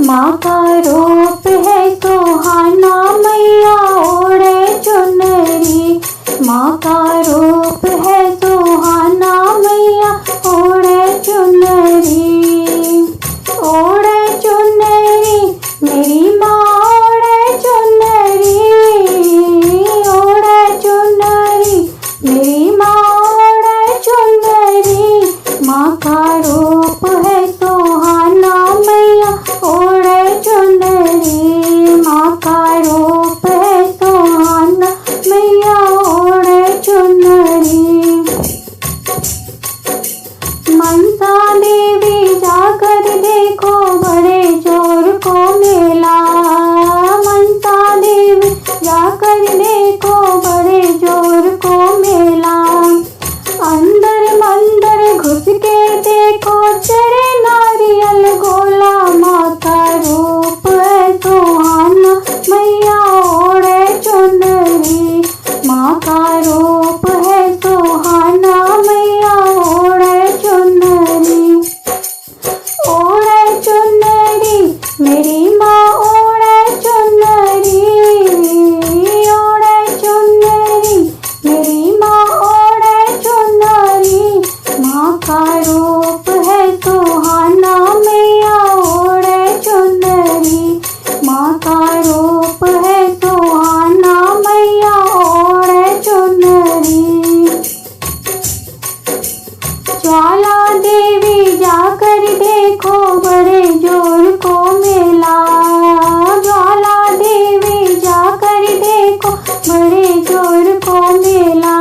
माँ का रूप है सुहाना, मैया ओढ़े चुनरी। माँ का रूप है सुहाना, मैया ओढ़े चुनरी। ओढ़े चुनरी मेरी माँ ओढ़े चुनरी। ओढ़े चुनरी मेरी माँ ओढ़े चुनरी। माँ का रूप है सुहाना, मैया ओढ़े चुनरी। माँ का रूप है सुहाना, मैया ओढ़े चुनरी। मनसा देवी जाकर देखो बड़े जोर को मेला। मनसा देवी जाकर देखो बड़े जोर को मेला। अंदर मंदिर घुस के देखो चढ़े नारियल गोला। माँ का रूप है सुहाना, मैया ओढ़े चुनरी। माँ का रूप है सुहाना, मैया ओढ़े चुनरी। ओढ़े चुनरी मेरी माँ ओढ़े चुनरी। ओढ़े चुनरी मेरी माँ ओढ़े चुनरी। माँ का रूप है सुहाना, मैया ओढ़े चुनरी। माँ का रूप है सुहाना, मैया ओढ़े चुनरी। ज्वाला देवी जाकर देखो बड़े जोर को मेला। ज्वाला देवी जाकर देखो बड़े जोर को मेला।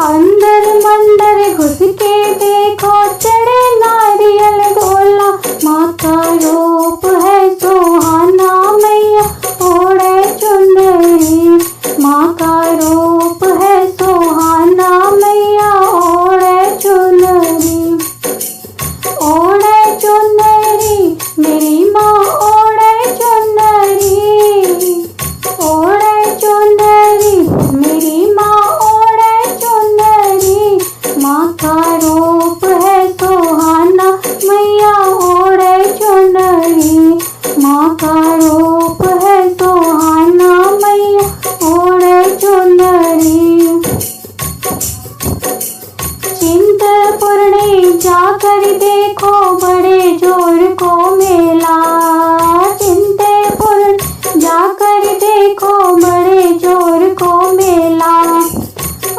अंदर मंदिर घुस के देखो चढ़े नारियल गोला। माँ का रूप है सुहाना, मैया ओढ़े चुनरी। माँ का रूप है सुहाना, मैया ओढ़े चुनरी। ओढ़े चुनरी मेरी माँ ओढ़े चुनरी। ओढ़े चुनरी मेरी माँ ओढ़े चुनरी। माँ का रूप है सुहाना, मैया ओढ़े चुनरी। माँ का रूप है सुहाना, मैया ओढ़े चुनरी। चिंतपूर्णी जाकर देखो बड़े जोर को मेला। चिंतपूर्णी जाकर देखो बड़े जोर को मेला।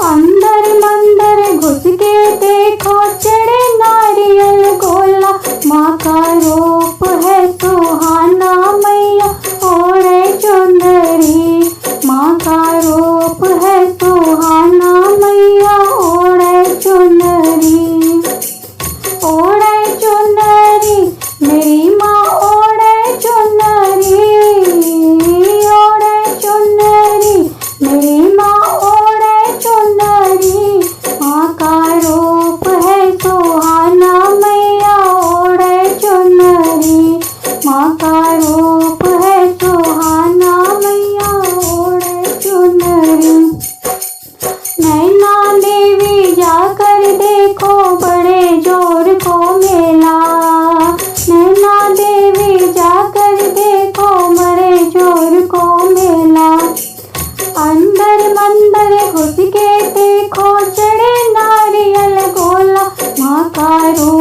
अंदर मंदिर घुस के देखो चढ़े नारियल गोला। माँ का रूप है सुहाना, मैया ओढ़े चुनरी। माँ का रूप है सुहाना, मैया ओढ़े चुनरी। ओढ़े चुनरी मेरी माँ ओढ़े चुनरी। ओढ़े चुनरी मेरी माँ ओढ़े चुनरी। माँ का रूप है सुहाना, मैया ओढ़े चुनरी। माँ का रूप है सुहाना, मैया ओढ़े चुनरी। नैना देवी जाकर देखो बड़े जोर को मेला। नैना देवी जाकर देखो बड़े जोर को मेला। अंदर मंदिर घुस के देखो चढ़े नारियल गोला। माँ का रूप